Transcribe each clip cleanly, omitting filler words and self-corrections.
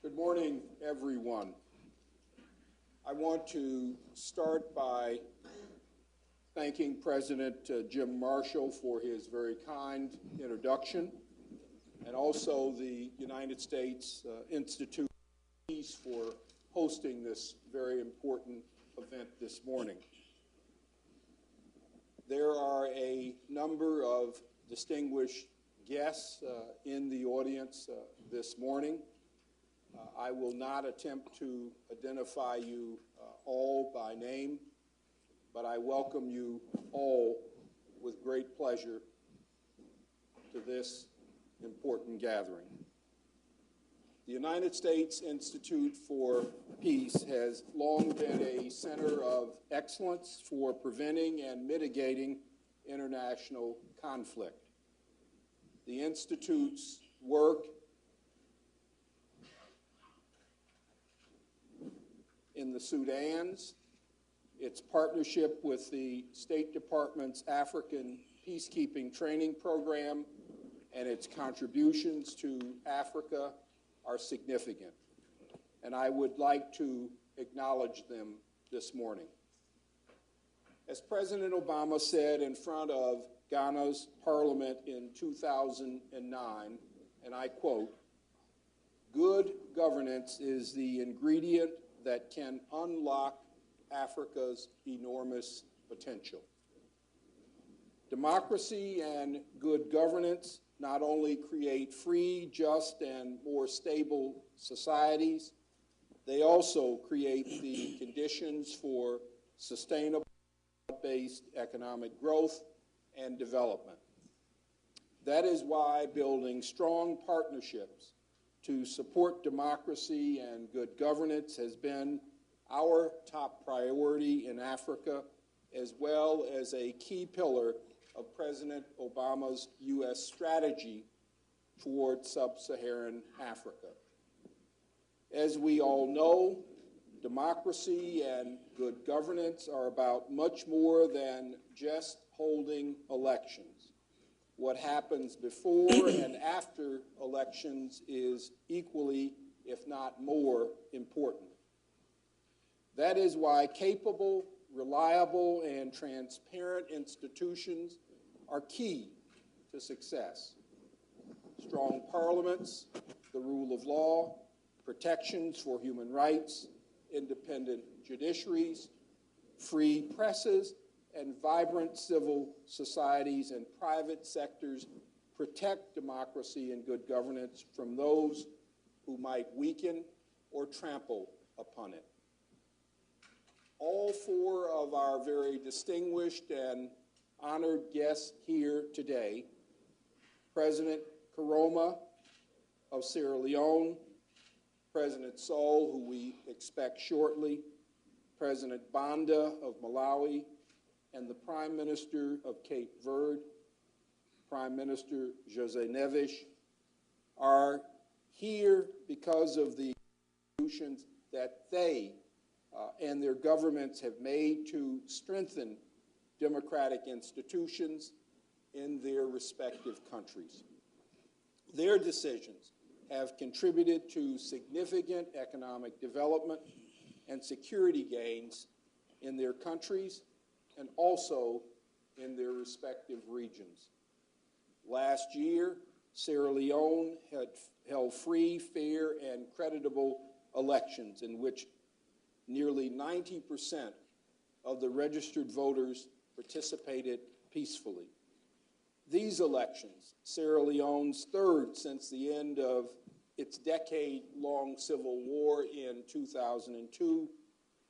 Good morning, everyone. I want to start by thanking President Jim Marshall for his very kind introduction, and also the United States Institute for Peace for hosting this very important event this morning. There are a number of distinguished guests in the audience this morning. I will not attempt to identify you all by name, but I welcome you all with great pleasure to this important gathering. The United States Institute for Peace has long been a center of excellence for preventing and mitigating international conflict. The Institute's work in the Sudans, its partnership with the State Department's African Peacekeeping Training Program, and its contributions to Africa are significant, and I would like to acknowledge them this morning. As President Obama said in front of Ghana's parliament in 2009, and I quote, "Good governance is the ingredient that can unlock Africa's enormous potential." Democracy and good governance not only create free, just, and more stable societies, they also create the conditions for sustainable, based economic growth and development. That is why building strong partnerships to support democracy and good governance has been our top priority in Africa, as well as a key pillar of President Obama's U.S. strategy toward sub-Saharan Africa. As we all know, democracy and good governance are about much more than just holding elections. What happens before and after elections is equally, if not more, important. That is why capable, reliable, and transparent institutions are key to success. Strong parliaments, the rule of law, protections for human rights, independent judiciaries, free presses, and vibrant civil societies and private sectors protect democracy and good governance from those who might weaken or trample upon it. All four of our very distinguished and honored guests here today, President Koroma of Sierra Leone, President Sall, who we expect shortly, President Banda of Malawi, and the Prime Minister of Cape Verde, Prime Minister José Neves, are here because of the contributions that they and their governments have made to strengthen democratic institutions in their respective countries. Their decisions have contributed to significant economic development and security gains in their countries and also in their respective regions. Last year, Sierra Leone had held free, fair, and creditable elections in which nearly 90% of the registered voters participated peacefully. These elections, Sierra Leone's third since the end of its decade-long civil war in 2002,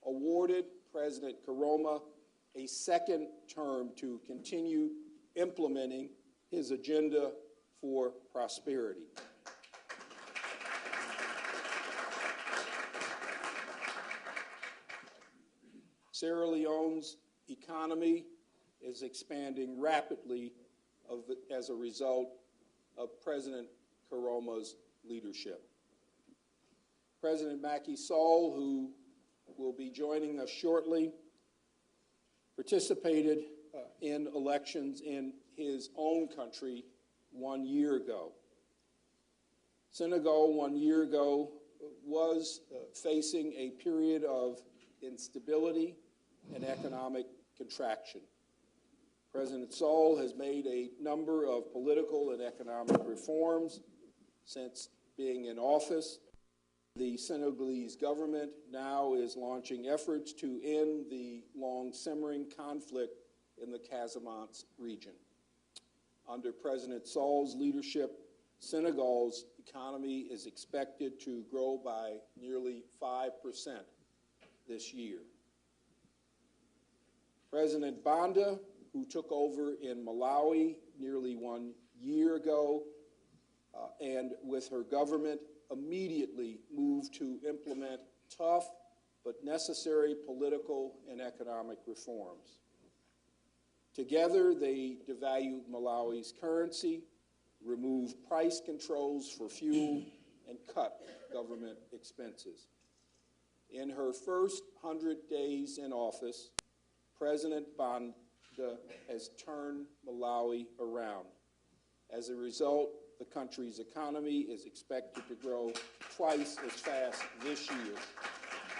awarded President Koroma a second term to continue implementing his agenda for prosperity. Sierra Leone's economy is expanding rapidly as a result of President Koroma's leadership. President Macky Sall, who will be joining us shortly, participated in elections in his own country 1 year ago. Senegal 1 year ago was facing a period of instability and economic contraction. President Sall has made a number of political and economic reforms since being in office. The Senegalese government now is launching efforts to end the long-simmering conflict in the Casamance region. Under President Sall's leadership, Senegal's economy is expected to grow by nearly 5% this year. President Banda, who took over in Malawi nearly 1 year ago, and with her government, immediately moved to implement tough but necessary political and economic reforms. Together, they devalued Malawi's currency, removed price controls for fuel, and cut government expenses. In her first 100 days in office, President Banda has turned Malawi around. As a result, the country's economy is expected to grow twice as fast this year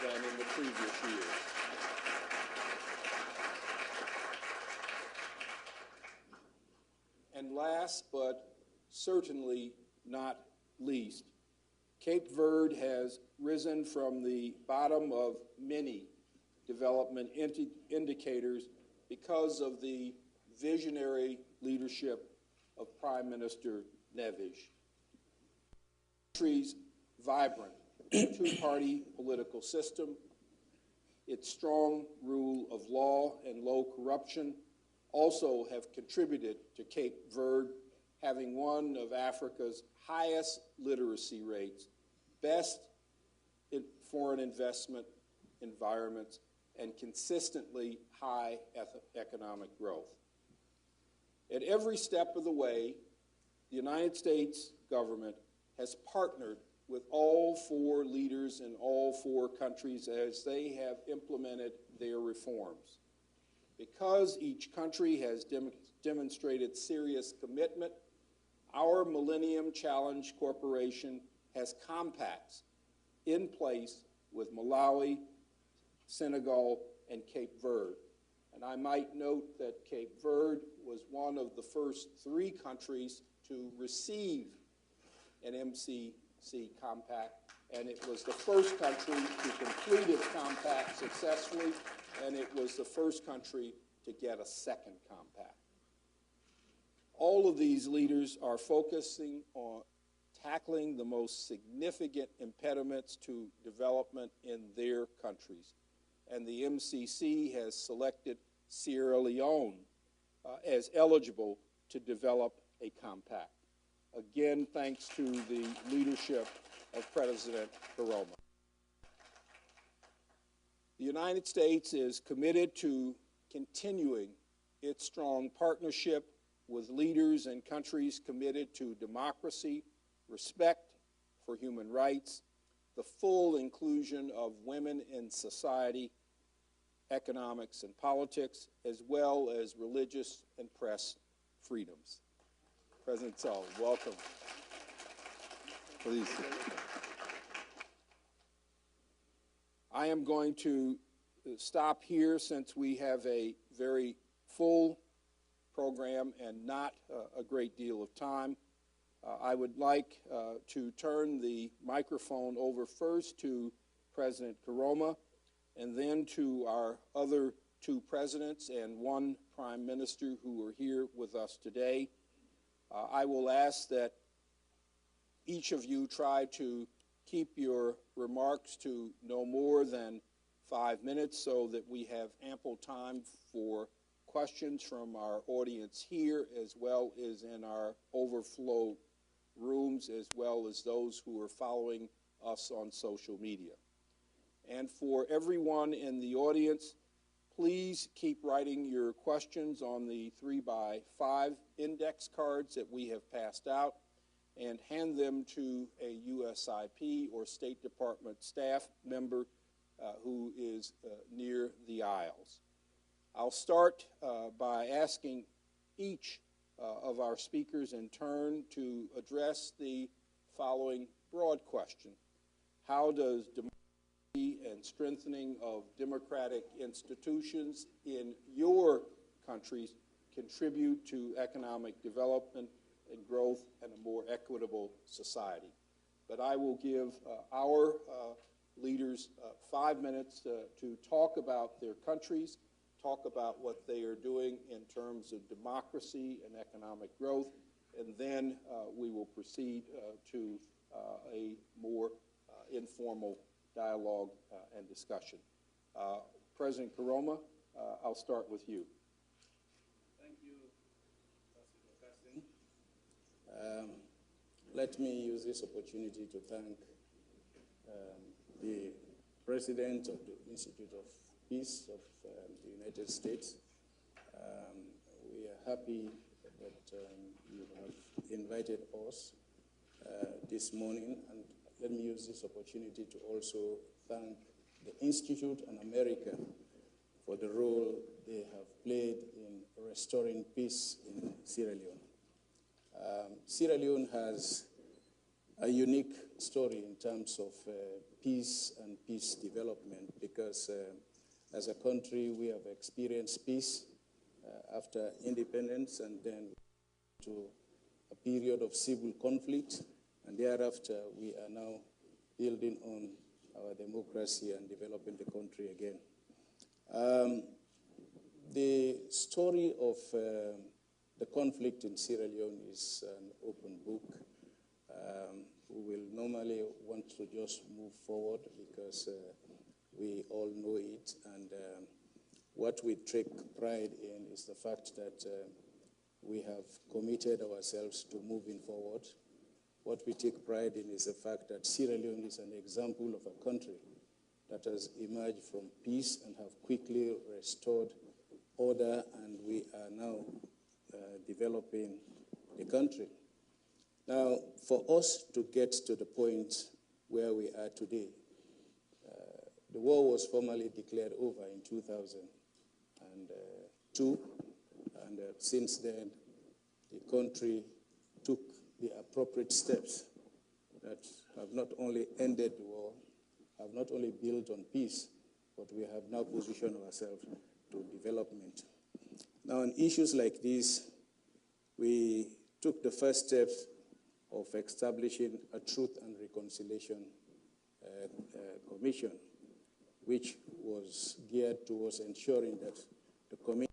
than in the previous years. And last but certainly not least, Cape Verde has risen from the bottom of many development indicators because of the visionary leadership of Prime Minister Neves. The country's vibrant two-party political system, its strong rule of law and low corruption also have contributed to Cape Verde having one of Africa's highest literacy rates, best in foreign investment environments, and consistently high economic growth. At every step of the way, the United States government has partnered with all four leaders in all four countries as they have implemented their reforms. Because each country has demonstrated serious commitment, our Millennium Challenge Corporation has compacts in place with Malawi, Senegal, and Cape Verde. And I might note that Cape Verde was one of the first 3 countries to receive an MCC compact, and it was the first country to complete its compact successfully, and it was the first country to get a second compact. All of these leaders are focusing on tackling the most significant impediments to development in their countries. And the MCC has selected Sierra Leone as eligible to develop a compact. Again, thanks to the leadership of President Koroma. The United States is committed to continuing its strong partnership with leaders and countries committed to democracy, respect for human rights, the full inclusion of women in society, economics and politics, as well as religious and press freedoms. President Sall, welcome. Please. I am going to stop here since we have a very full program and not a great deal of time. I would like to turn the microphone over first to President Koroma and then to our other 2 presidents and 1 prime minister who are here with us today. I will ask that each of you try to keep your remarks to no more than 5 minutes so that we have ample time for questions from our audience here as well as in our overflow rooms, as well as those who are following us on social media. And for everyone in the audience, please keep writing your questions on the 3x5 index cards that we have passed out and hand them to a USIP or State Department staff member who is near the aisles. I'll start by asking each of our speakers in turn to address the following broad question. how does democracy and strengthening of democratic institutions in your countries contribute to economic development and growth and a more equitable society. But I will give our leaders 5 minutes to talk about their countries, talk about what they are doing in terms of democracy and economic growth, and then we will proceed to a more informal dialogue and discussion. President Koroma, I'll start with you. Thank you, Ambassador Casting. Let me use this opportunity to thank the President of the Institute of Peace of the United States. We are happy that you have invited us this morning, and let me use this opportunity to also thank the Institute and America for the role they have played in restoring peace in Sierra Leone. Sierra Leone has a unique story in terms of peace and peace development because as a country we have experienced peace after independence and then to a period of civil conflict, and thereafter we are now building on our democracy and developing the country again. The story of the conflict in Sierra Leone is an open book. We will normally want to just move forward because we all know it, and what we take pride in is the fact that we have committed ourselves to moving forward. What we take pride in is the fact that Sierra Leone is an example of a country that has emerged from peace and have quickly restored order, and we are now developing the country. Now, for us to get to the point where we are today, the war was formally declared over in 2002, and since then, the country took the appropriate steps that have not only ended the war, have not only built on peace, but we have now positioned ourselves to development. Now, on issues like these, we took the first steps of establishing a Truth and Reconciliation Commission, which was geared towards ensuring that the community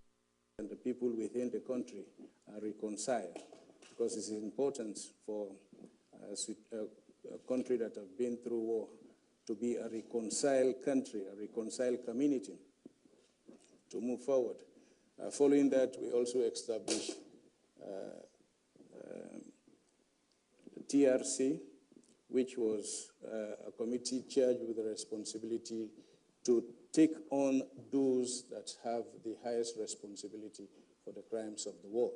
and the people within the country are reconciled, because it's important for a country that have been through war to be a reconciled country, a reconciled community, to move forward. Following that, we also established the TRC, which was a committee charged with the responsibility to take on those that have the highest responsibility for the crimes of the war.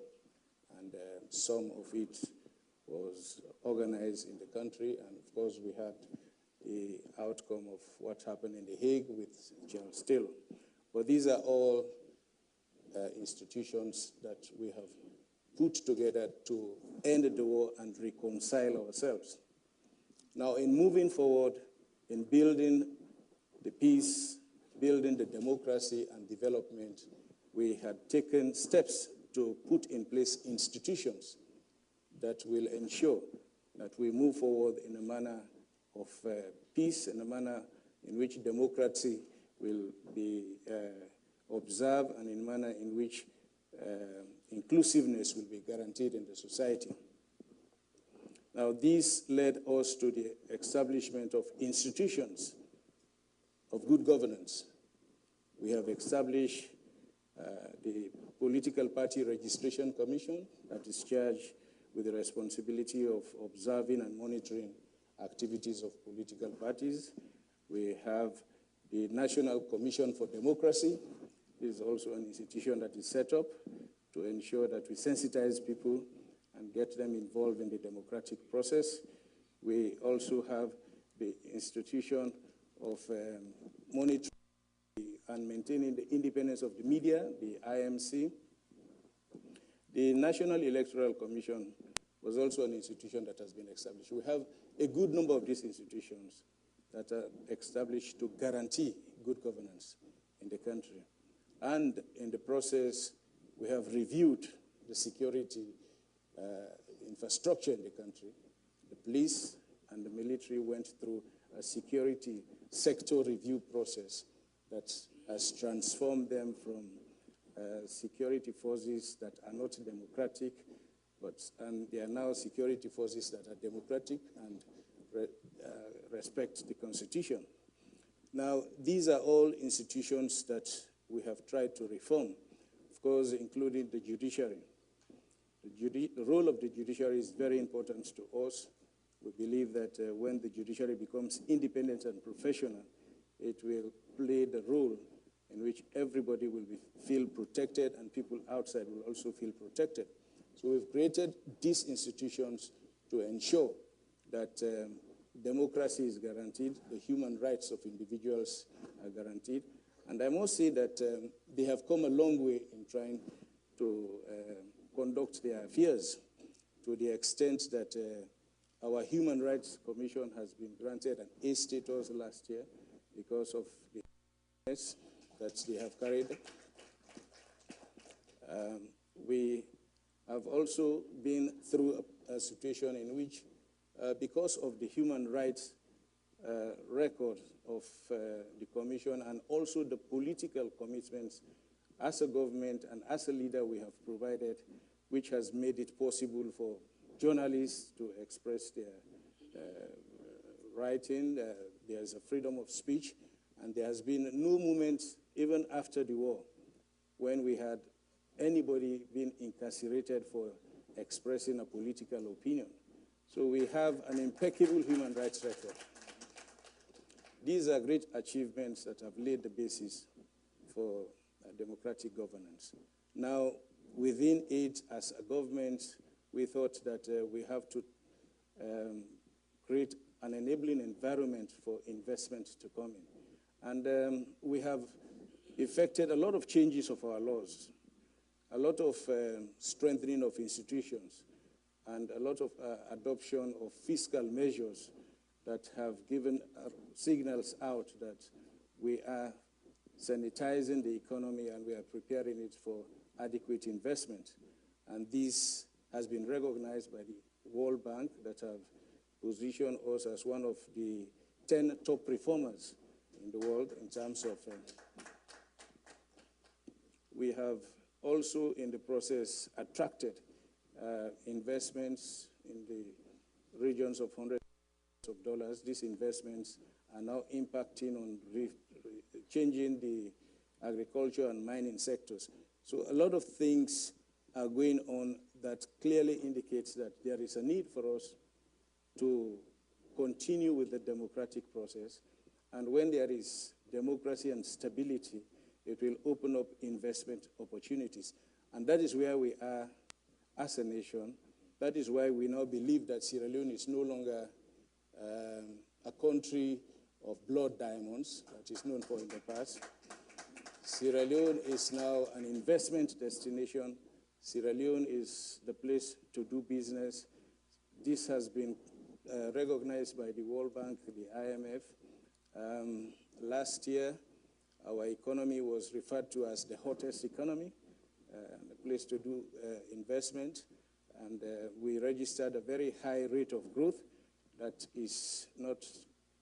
And some of it was organized in the country, and of course we had the outcome of what happened in The Hague with Charles Taylor. But these are all institutions that we have put together to end the war and reconcile ourselves. Now, in moving forward, in building the peace, building the democracy and development, we had taken steps to put in place institutions that will ensure that we move forward in a manner of peace, in a manner in which democracy will be observed, and in a manner in which inclusiveness will be guaranteed in the society. Now, this led us to the establishment of institutions of good governance. We have established the Political Party Registration Commission that is charged with the responsibility of observing and monitoring activities of political parties. We have the National Commission for Democracy. This is also an institution that is set up to ensure that we sensitize people and get them involved in the democratic process. We also have the institution of monitoring and maintaining the independence of the media, the IMC. The National Electoral Commission was also an institution that has been established. We have a good number of these institutions that are established to guarantee good governance in the country. And in the process, we have reviewed the security infrastructure in the country. The police and the military went through a security sector review process that has transformed them from security forces that are not democratic, and they are now security forces that are democratic and respect the Constitution. Now, these are all institutions that we have tried to reform, of course, including the judiciary. The role of the judiciary is very important to us. We believe that when the judiciary becomes independent and professional, it will play the role in which everybody will feel protected and people outside will also feel protected. So we've created these institutions to ensure that democracy is guaranteed, the human rights of individuals are guaranteed. And I must say that they have come a long way in trying to conduct their affairs, to the extent that our Human Rights Commission has been granted an A status last year because of the that they have carried. We have also been through a situation in which, because of the human rights record of the Commission and also the political commitments as a government and as a leader we have provided, which has made it possible for journalists to express their writing. There's a freedom of speech, and there has been no moment, even after the war, when we had anybody being incarcerated for expressing a political opinion. So we have an impeccable human rights record. These are great achievements that have laid the basis for democratic governance. Now, within it, as a government, we thought that we have to create an enabling environment for investment to come in. And we have effected a lot of changes of our laws, a lot of strengthening of institutions, and a lot of adoption of fiscal measures that have given signals out that we are sanitizing the economy and we are preparing it for adequate investment. And this has been recognized by the World Bank that have positioned us as one of the 10 top reformers in the world in terms of we have also in the process attracted investments in the regions of hundreds of dollars. These investments are now impacting on changing the agriculture and mining sectors. So a lot of things are going on that clearly indicates that there is a need for us to continue with the democratic process. And when there is democracy and stability, it will open up investment opportunities. And that is where we are as a nation. That is why we now believe that Sierra Leone is no longer a country of blood diamonds that is known for in the past. Sierra Leone is now an investment destination. Sierra Leone is the place to do business. This has been recognized by the World Bank, the IMF. Last year, our economy was referred to as the hottest economy, a place to do investment. And we registered a very high rate of growth that is not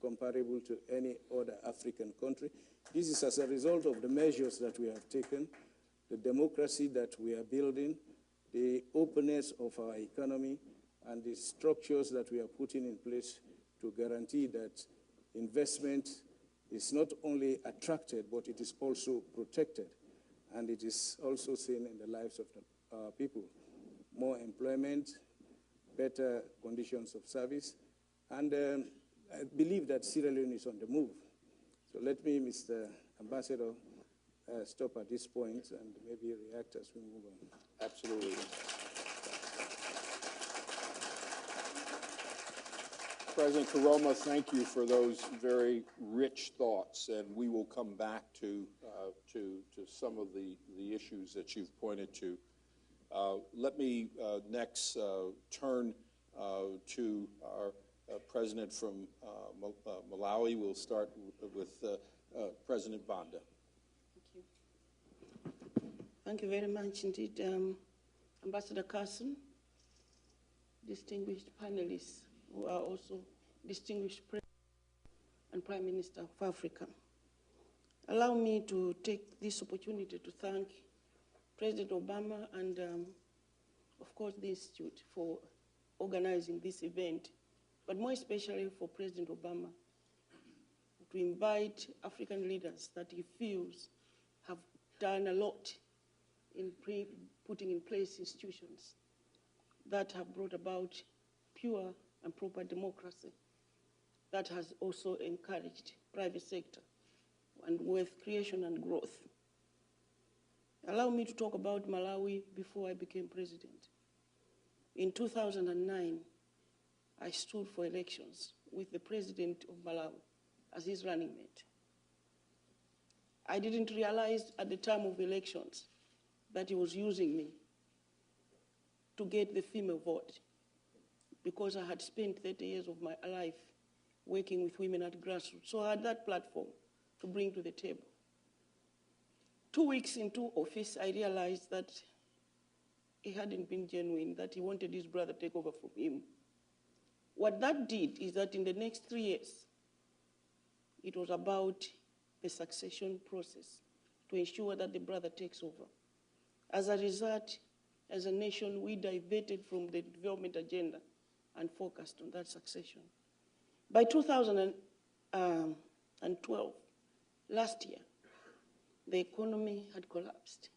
comparable to any other African country. This is as a result of the measures that we have taken, the democracy that we are building, the openness of our economy, and the structures that we are putting in place to guarantee that investment is not only attracted, but it is also protected, and it is also seen in the lives of our people. More employment, better conditions of service, and I believe that Sierra Leone is on the move. So let me, Mr. Ambassador, stop at this point and maybe react as we move on. Absolutely. President Koroma, thank you for those very rich thoughts, and we will come back to some of the issues that you've pointed to. Let me next turn to our president from Malawi. We'll start with President Banda. Thank you. Thank you very much indeed, Ambassador Carson, distinguished panelists who are also distinguished President and Prime Minister of Africa. Allow me to take this opportunity to thank President Obama and, of course, the Institute for organizing this event, but more especially for President Obama to invite African leaders that he feels have done a lot in putting in place institutions that have brought about pure and proper democracy that has also encouraged private sector and wealth creation and growth. Allow me to talk about Malawi before I became president. In 2009, I stood for elections with the president of Malawi as his running mate. I didn't realize at the time of elections that he was using me to get the female vote because I had spent 30 years of my life working with women at grassroots. So I had that platform to bring to the table. 2 weeks into office, I realized that he hadn't been genuine, that he wanted his brother to take over from him. What that did is that in the next 3 years, it was about the succession process to ensure that the brother takes over. As a result, as a nation, we diverted from the development agenda and focused on that succession. By 2012, last year, the economy had collapsed.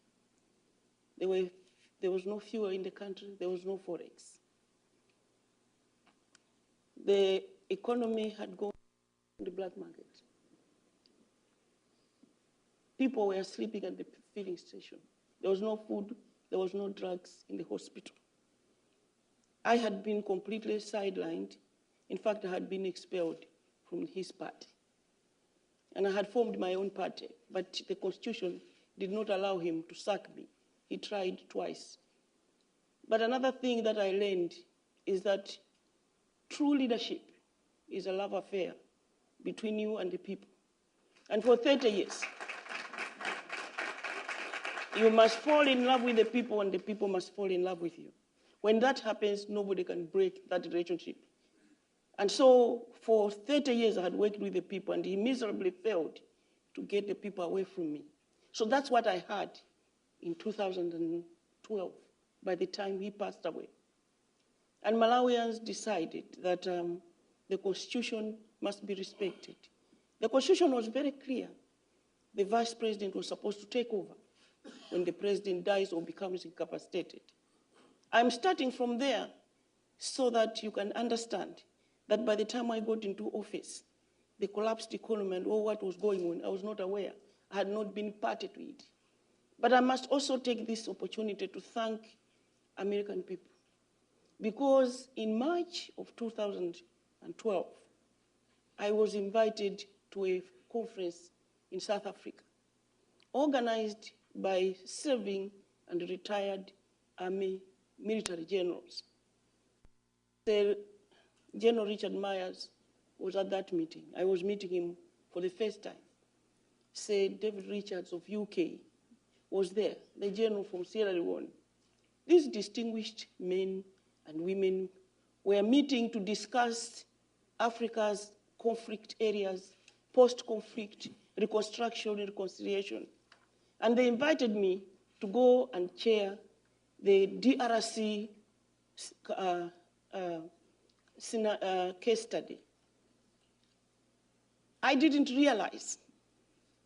There was no fuel in the country, there was no forex. The economy had gone to the black market. People were sleeping at the filling station. There was no food, there was no drugs in the hospital. I had been completely sidelined. In fact, I had been expelled from his party. And I had formed my own party, but the Constitution did not allow him to sack me. He tried twice. But another thing that I learned is that true leadership is a love affair between you and the people. And for 30 years, you must fall in love with the people and the people must fall in love with you. When that happens, nobody can break that relationship. And so for 30 years, I had worked with the people and he miserably failed to get the people away from me. So that's what I had in 2012, by the time he passed away. And Malawians decided that the Constitution must be respected. The Constitution was very clear. The vice president was supposed to take over when the president dies or becomes incapacitated. I'm starting from there so that you can understand that by the time I got into office, the collapsed economy and all what was going on, I was not aware. I had not been party to it. But I must also take this opportunity to thank American people. Because in March of 2012, I was invited to a conference in South Africa, organized by serving and retired Army military generals. General Richard Myers was at that meeting. I was meeting him for the first time. Sir David Richards of UK was there, the general from Sierra Leone. These distinguished men and women were meeting to discuss Africa's conflict areas, post-conflict, reconstruction and reconciliation. And they invited me to go and chair the DRC case study. I didn't realize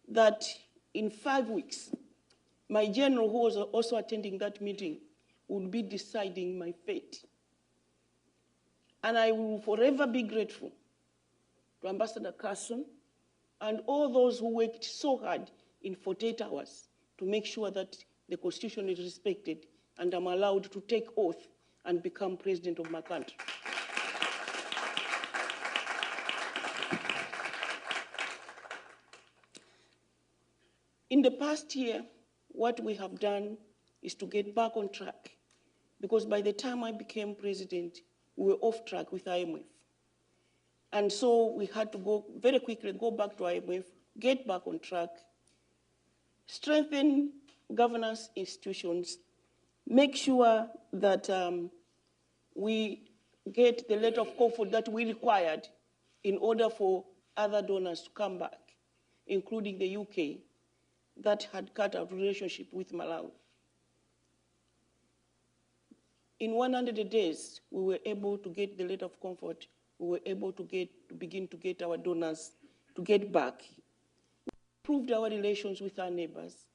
that in 5 weeks, my general, who was also attending that meeting, would be deciding my fate. And I will forever be grateful to Ambassador Carson and all those who worked so hard in 48 hours to make sure that the Constitution is respected and I'm allowed to take oath and become president of my country. In the past year, what we have done is to get back on track, because by the time I became president, we were off track with IMF. And so we had to go very quickly, go back to IMF, get back on track, strengthen governance institutions, make sure that we get the letter of comfort that we required in order for other donors to come back, including the UK, that had cut out relationship with Malawi. In 100 days, we were able to get the letter of comfort. We were able to begin to get our donors to get back. We improved our relations with our neighbors.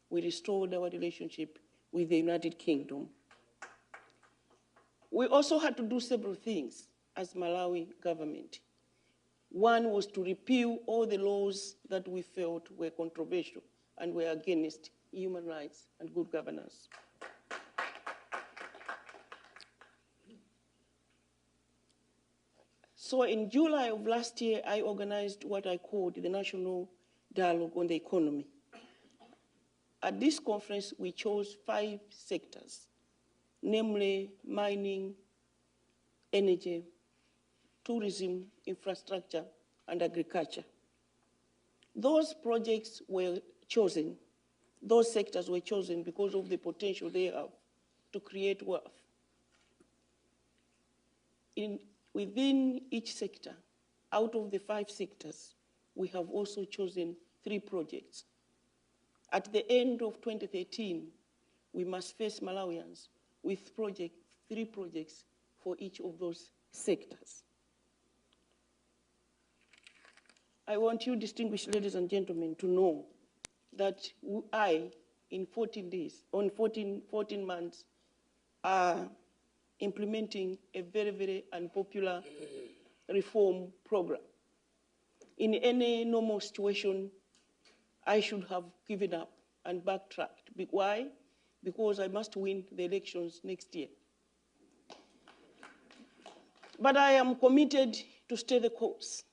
We restored our relationship with the United Kingdom. We also had to do several things as Malawi government. One was to repeal all the laws that we felt were controversial and were against human rights and good governance. So in July of last year, I organized what I called the National Dialogue on the Economy. At this conference, we chose 5 sectors, namely mining, energy, tourism, infrastructure, and agriculture. Those projects were chosen, those sectors were chosen because of the potential they have to create wealth. Within each sector, out of the 5 sectors, we have also chosen 3 projects. At the end of 2013, we must face Malawians with 3 projects for each of those sectors. I want you, distinguished ladies and gentlemen, to know that I, in 14 days, on 14 months, are implementing a very, very unpopular reform program. In any normal situation, I should have given up and backtracked. Why? Because I must win the elections next year. But I am committed to stay the course.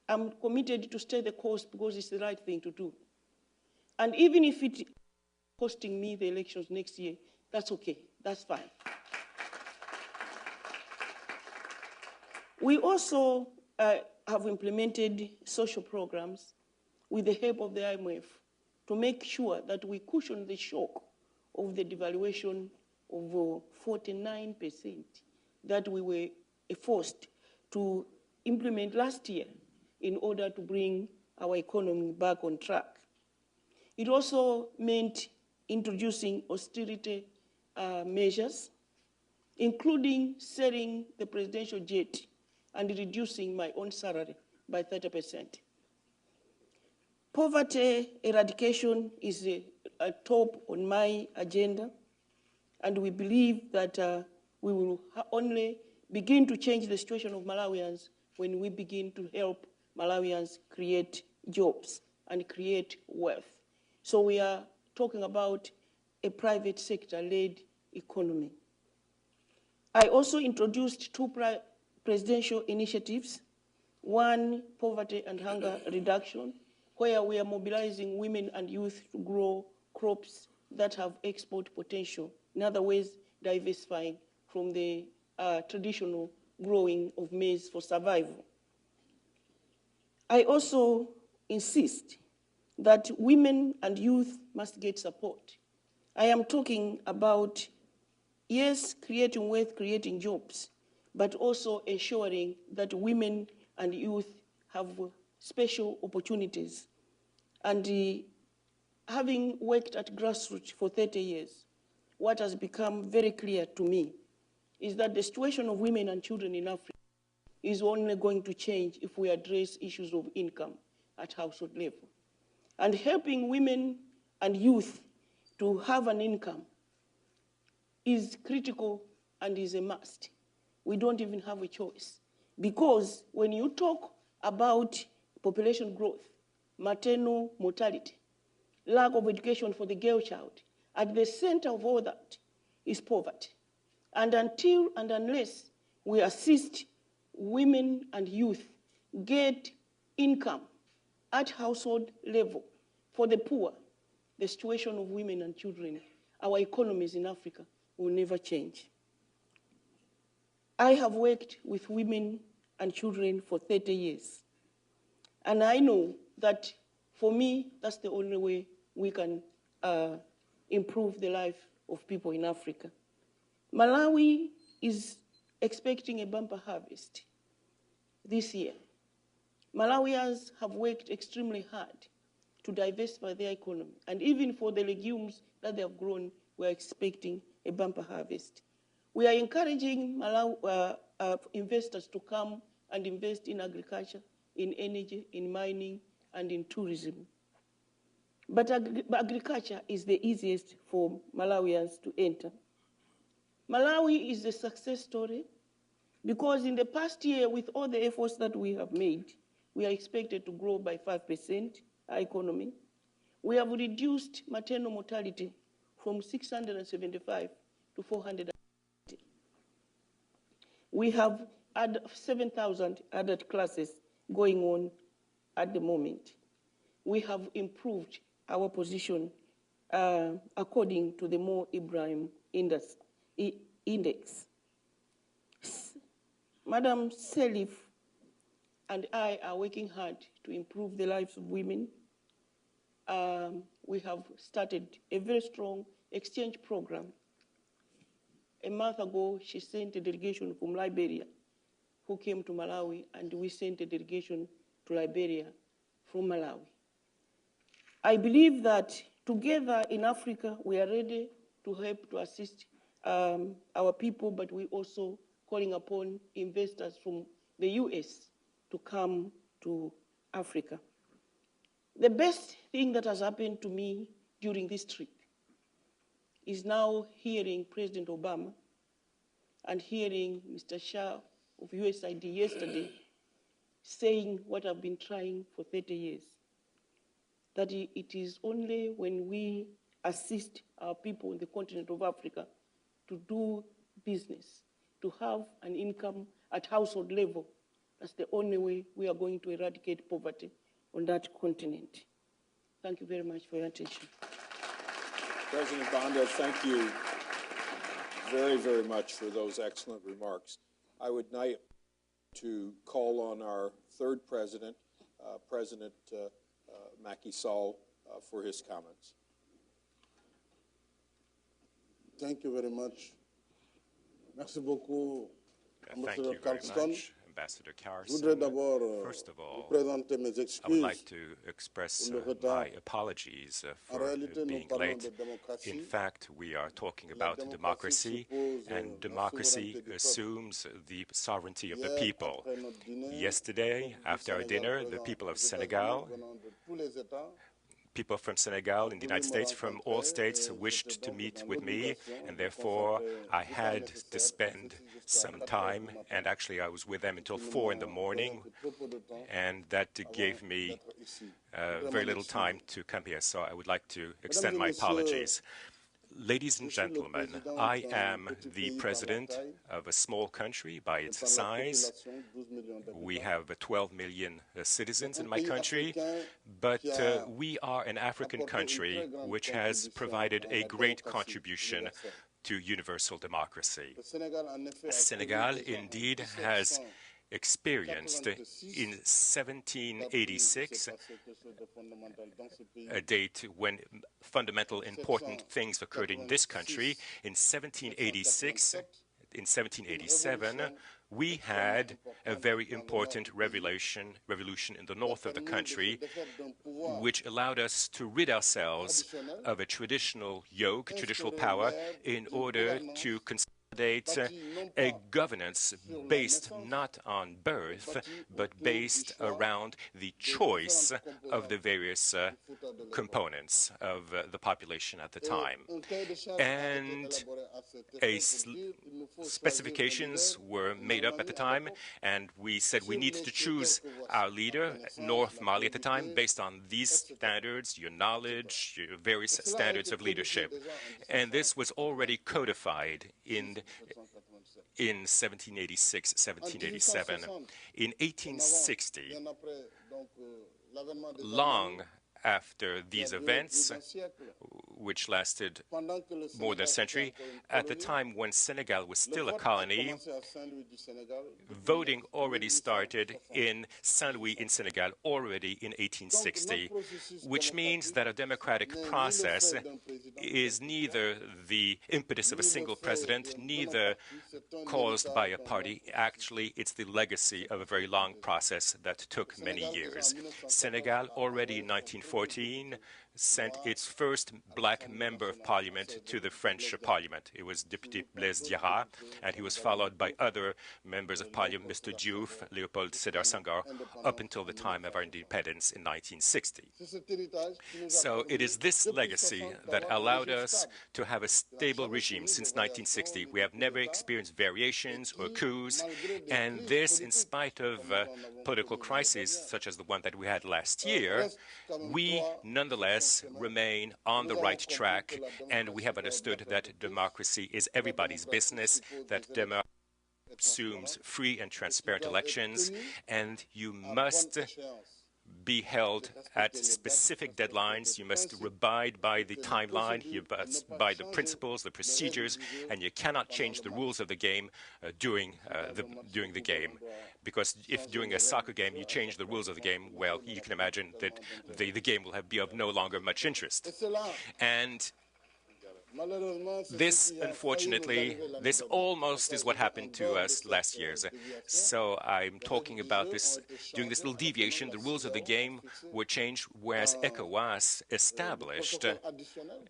I'm committed to stay the course because it's the right thing to do. And even if it's costing me the elections next year, that's okay, that's fine. We also have implemented social programs with the help of the IMF to make sure that we cushion the shock of the devaluation of 49% that we were forced to implement last year in order to bring our economy back on track. It also meant introducing austerity measures, including selling the presidential jet and reducing my own salary by 30%. Poverty eradication is a top on my agenda, and we believe that we will only begin to change the situation of Malawians when we begin to help Malawians create jobs and create wealth. So we are talking about a private sector-led economy. I also introduced 2 presidential initiatives. One, poverty and hunger reduction, where we are mobilizing women and youth to grow crops that have export potential. In other ways, diversifying from the traditional growing of maize for survival. I also insist that women and youth must get support. I am talking about, yes, creating wealth, creating jobs, but also ensuring that women and youth have special opportunities. And having worked at grassroots for 30 years, what has become very clear to me is that the situation of women and children in Africa is only going to change if we address issues of income at household level. And helping women and youth to have an income is critical and is a must. We don't even have a choice. Because when you talk about population growth, maternal mortality, lack of education for the girl child, at the center of all that is poverty. And until and unless we assist women and youth get income at household level for the poor, the situation of women and children, our economies in Africa will never change. I have worked with women and children for 30 years. And I know that for me, that's the only way we can improve the life of people in Africa. Malawi is expecting a bumper harvest this year. Malawians have worked extremely hard to diversify their economy. And even for the legumes that they have grown, we're expecting a bumper harvest. We are encouraging investors to come and invest in agriculture, in energy, in mining, and in tourism. But agriculture is the easiest for Malawians to enter. Malawi is a success story because in the past year, with all the efforts that we have made, we are expected to grow by 5%, our economy. We have reduced maternal mortality from 675 to 400. We have 7,000 adult classes going on at the moment. We have improved our position according to the Mo Ibrahim Index. Madam Selif and I are working hard to improve the lives of women. We have started a very strong exchange program. A month ago, she sent a delegation from Liberia who came to Malawi, and we sent a delegation to Liberia from Malawi. I believe that together in Africa, we are ready to help to assist our people, but we also calling upon investors from the US to come to Africa. The best thing that has happened to me during this trip is now hearing President Obama and hearing Mr. Shah of USAID yesterday saying what I've been trying for 30 years, that it is only when we assist our people in the continent of Africa to do business, to have an income at household level, that's the only way we are going to eradicate poverty on that continent. Thank you very much for your attention. President Banda, thank you very, very much for those excellent remarks. I would now to call on our third president, President Macky Sall, for his comments. Thank you very much. Merci beaucoup, Thank Ambassador you very Carlson. much, Ambassador Je voudrais Carlson. d'abord First of all, présenter mes I excuses. would like to express pour le my retard. apologies En for réalité, nous being parlons late. de démocratie. In fact, we are talking La about démocratie democracy, suppose and la democracy souveraineté du peuple. assumes the sovereignty of the Hier, people. après notre dîner, Yesterday, le peuple du after our Sénégal dinner, the venant people of des États-Unis, Senegal, venant de tous les États, people from Senegal in the United States, from all states, wished to meet with me, and therefore I had to spend some time, and actually I was with them until 4 in the morning, and that gave me very little time to come here, so I would like to extend my apologies. Ladies and gentlemen, I am the president of a small country by its size. We have 12 million citizens in my country, but we are an African country which has provided a great contribution to universal democracy. Senegal indeed has experienced in 1786, a date when fundamental important things occurred in this country. In 1787, we had a very important revolution in the north of the country, which allowed us to rid ourselves of a traditional yoke, traditional power, in order to consolidate a governance based not on birth, but based around the choice of the various components of the population at the time. And specifications were made up at the time, and we said we needed to choose our leader, North Mali at the time, based on these standards, your knowledge, your various standards of leadership. And this was already codified in 1786, 1787. In 1860, long after these events, which lasted more than a century. At the time when Senegal was still a colony, voting already started in Saint-Louis in Senegal already in 1860, which means that a democratic process is neither the impetus of a single president, neither caused by a party. Actually, it's the legacy of a very long process that took many years. Senegal, already in 1914, sent its first black member of parliament to the French parliament. It was Député Blaise Diarra, and he was followed by other members of parliament, Mr. Diouf, Léopold Sédar Senghor, up until the time of our independence in 1960. So it is this legacy that allowed us to have a stable regime since 1960. We have never experienced variations or coups, and this in spite of political crises such as the one that we had last year, we nonetheless remain on the right track, and we have understood that democracy is everybody's business, that democracy assumes free and transparent elections, and you must be held at specific deadlines. You must abide by the timeline, you must by the principles, the procedures, and you cannot change the rules of the game during the game. Because if during a soccer game you change the rules of the game, well, you can imagine that the game will be of no longer much interest. And this, unfortunately, this almost is what happened to us last year. So I'm talking about this, during this little deviation, the rules of the game were changed, whereas ECOWAS established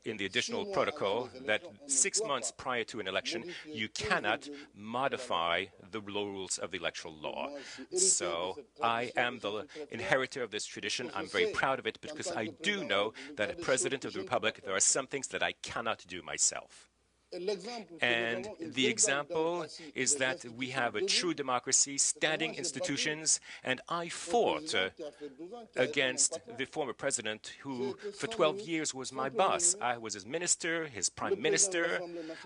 in the additional protocol that 6 months prior to an election, you cannot modify the rules of the electoral law. So I am the inheritor of this tradition. I'm very proud of it because I do know that as President of the Republic, there are some things that I cannot do myself. And the example is that we have a true democracy, standing institutions, and I fought against the former president who for 12 years was my boss. I was his minister, his prime minister,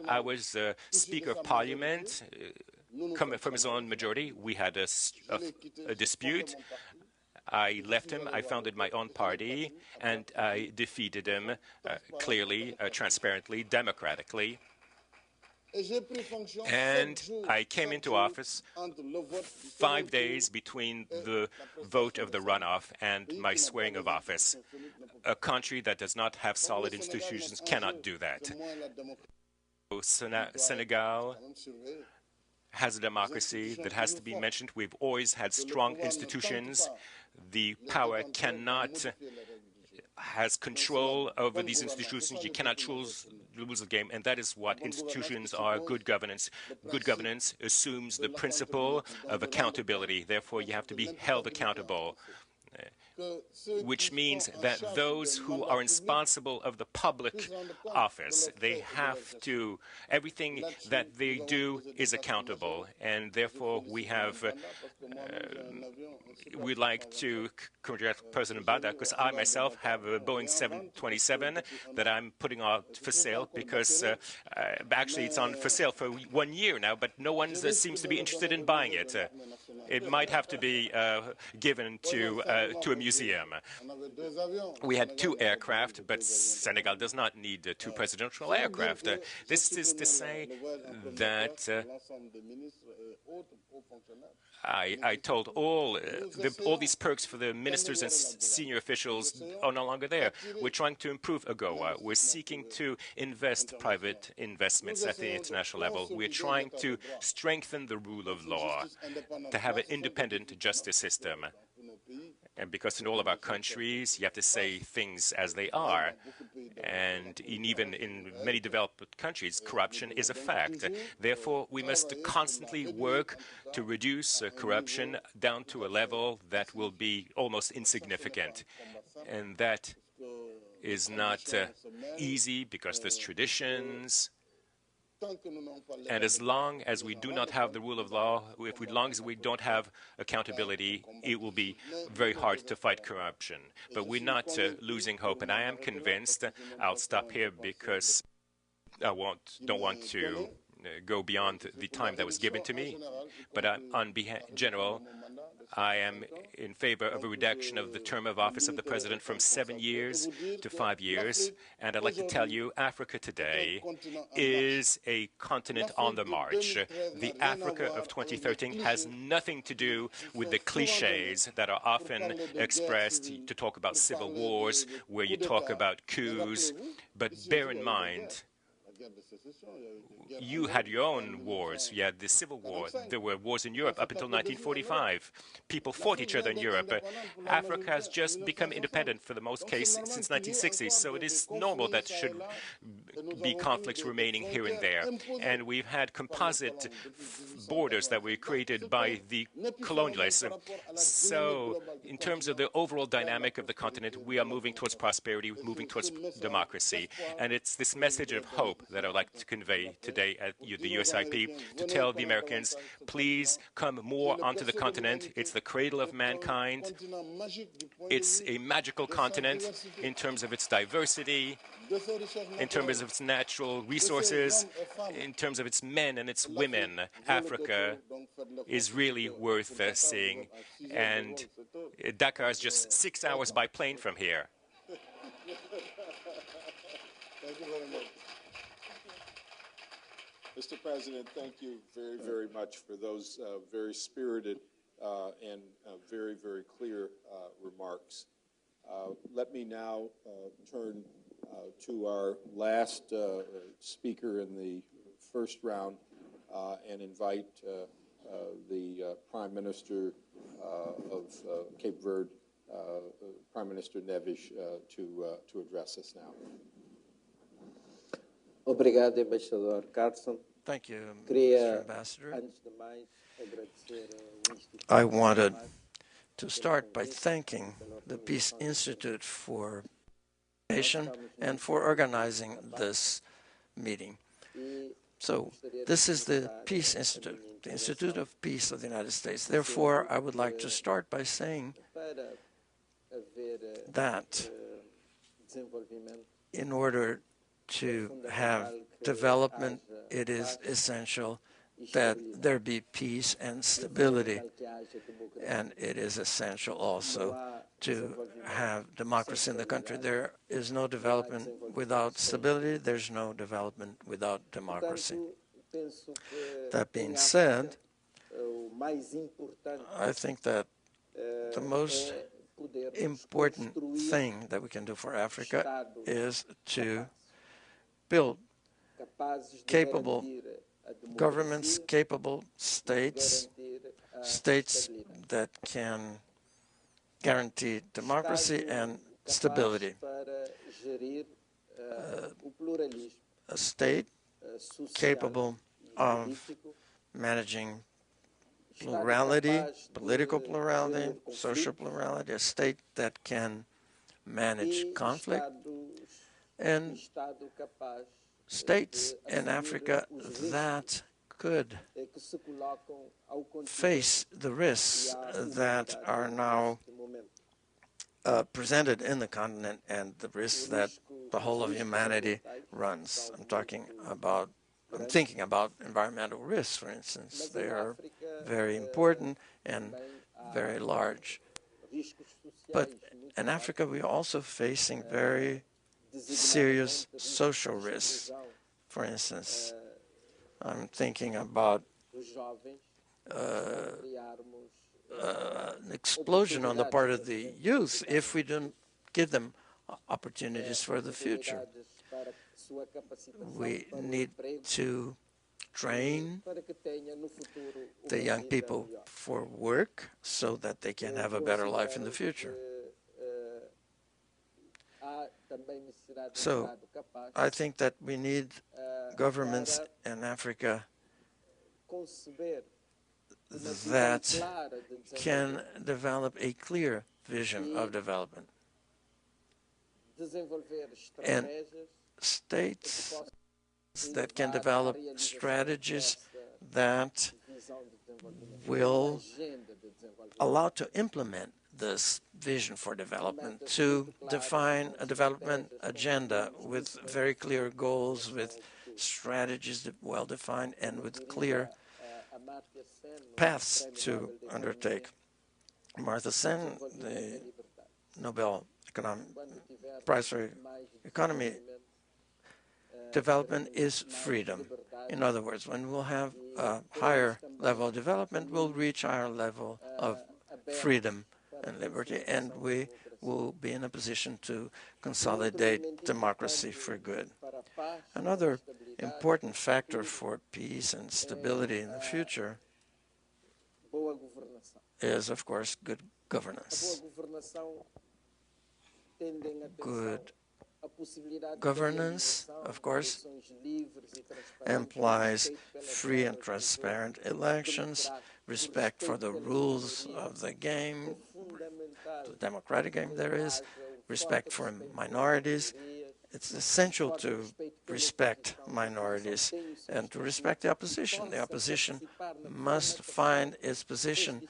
I was Speaker of Parliament, coming from his own majority. We had a dispute. I left him, I founded my own party, and I defeated him clearly, transparently, democratically. And I came into office 5 days between the vote of the runoff and my swearing of office. A country that does not have solid institutions cannot do that. Senegal has a democracy that has to be mentioned. We've always had strong institutions. The power has control over these institutions. You cannot choose the rules of the game, and that is what institutions are. Good governance. Good governance assumes the principle of accountability. Therefore, you have to be held accountable, which means that those who are responsible of the public office, they have to, everything that they do is accountable, and therefore we have, we'd like to congratulate President Bada, because I myself have a Boeing 727 that I'm putting out for sale, because actually it's on for sale for 1 year now, but no one seems to be interested in buying it. It might have to be given to a museum. We had 2 aircraft, but Senegal does not need 2 presidential aircraft. This is to say that I told all these perks for the ministers and senior officials are no longer there. We're trying to improve AGOA. We're seeking to invest private investments at the international level. We're trying to strengthen the rule of law, to have an independent justice system. And because in all of our countries, you have to say things as they are. And even in many developed countries, corruption is a fact. Therefore, we must constantly work to reduce corruption down to a level that will be almost insignificant. And that is not easy because there's traditions. And as long as we do not have the rule of law, as long as we don't have accountability, it will be very hard to fight corruption. But we're not losing hope, and I am convinced. I'll stop here because I don't want to go beyond the time that was given to me. But on behalf, General, I am in favor of a reduction of the term of office of the president from 7 years to 5 years. And I'd like to tell you, Africa today is a continent on the march. The Africa of 2013 has nothing to do with the cliches that are often expressed to talk about civil wars, where you talk about coups. But bear in mind, you had your own wars. You had the Civil War. There were wars in Europe up until 1945. People fought each other in Europe. Africa has just become independent for the most case since 1960, so it is normal that should be conflicts remaining here and there. And we've had composite borders that were created by the colonialists. So in terms of the overall dynamic of the continent, we are moving towards prosperity, moving towards democracy. And it's this message of hope that I'd like to convey today at the USIP, to tell the Americans, please come more onto the continent. It's the cradle of mankind. It's a magical continent in terms of its diversity, in terms of its natural resources, in terms of its men and its women. Africa is really worth seeing. And Dakar is just 6 hours by plane from here. Thank you very much. Mr. President, thank you very, very much for those very spirited and very, very clear remarks. Let me now turn to our last speaker in the first round and invite the Prime Minister of Cape Verde, Prime Minister Neves, to address us now. Obrigado, Embaixador Carson. Thank you, Mr. Ambassador. I wanted to start by thanking the Peace Institute for invitation and for organizing this meeting. So this is the Peace Institute, the Institute of Peace of the United States. Therefore, I would like to start by saying that in order to have development, it is essential that there be peace and stability. And it is essential also to have democracy in the country. There is no development without stability. There's no development without democracy. That being said, I think that the most important thing that we can do for Africa is to build capable governments, capable states, states that can guarantee democracy and stability. A state capable of managing plurality, political plurality, social plurality, a state that can manage conflict, and states in Africa that could face the risks that are now presented in the continent and the risks that the whole of humanity runs. I'm thinking about environmental risks, for instance. They are very important and very large. But in Africa, we are also facing very serious social risks. For instance, I'm thinking about an explosion on the part of the youth if we don't give them opportunities for the future. We need to train the young people for work so that they can have a better life in the future. So I think that we need governments in Africa that can develop a clear vision of development, and states that can develop strategies that will allow to implement this vision for development, to define a development agenda with very clear goals, with strategies well defined, and with clear paths to undertake. Amartya Sen, the Nobel Prize for Economy development is freedom. In other words, when we'll have a higher level of development, we'll reach a higher level of freedom and liberty, and we will be in a position to consolidate democracy for good. Another important factor for peace and stability in the future is, of course, good governance. Good governance, of course, implies free and transparent elections, respect for the rules of the game, the democratic game there is, respect for minorities. It's essential to respect minorities and to respect the opposition. The opposition must find its position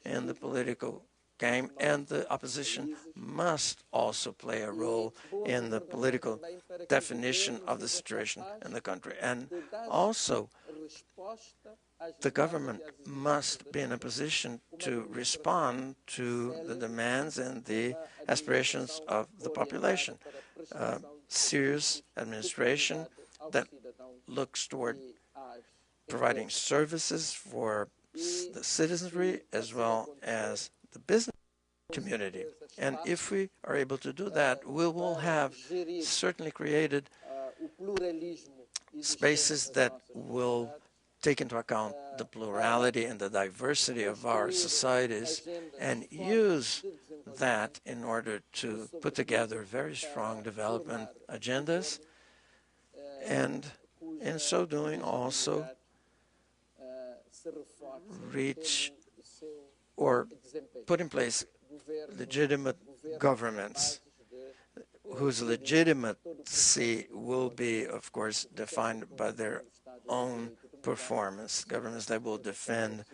in the political game, and the opposition must also play a role in the political definition of the situation in the country. And also, the government must be in a position to respond to the demands and the aspirations of the population. Serious administration that looks toward providing services for the citizenry as well as the business community. And if we are able to do that, we will have certainly created spaces that will take into account the plurality and the diversity of our societies and use that in order to put together very strong development agendas, and in so doing also reach or put in place legitimate governments whose legitimacy will be, of course, defined by their own performance, governments that will defend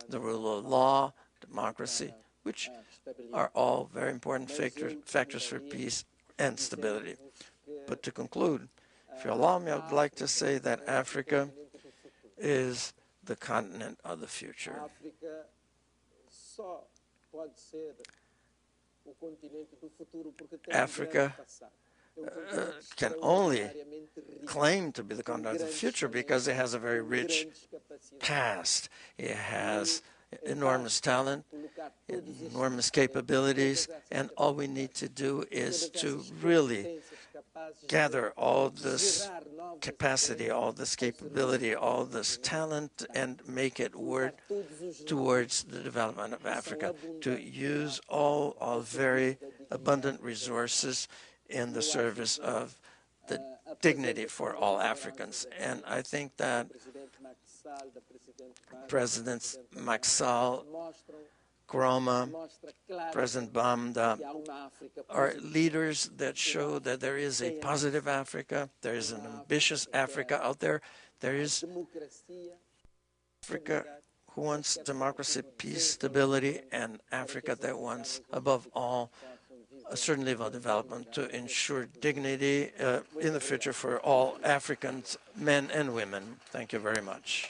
the rule of law, democracy, which are all very important factors for peace and stability. But to conclude, if you allow me, I would like to say that Africa is the continent of the future. Africa can only claim to be the continent of the future because it has a very rich past. It has enormous talent, enormous capabilities, and all we need to do is to really gather all this capacity, all this capability, all this talent, and make it work towards the development of Africa, to use all very abundant resources in the service of the dignity for all Africans. And I think that Presidents Macky Sall, Nkrumah, President Banda are leaders that show that there is a positive Africa, there is an ambitious Africa out there, there is Africa who wants democracy, peace, stability, and Africa that wants, above all, a certain level of development to ensure dignity in the future for all Africans, men and women. Thank you very much.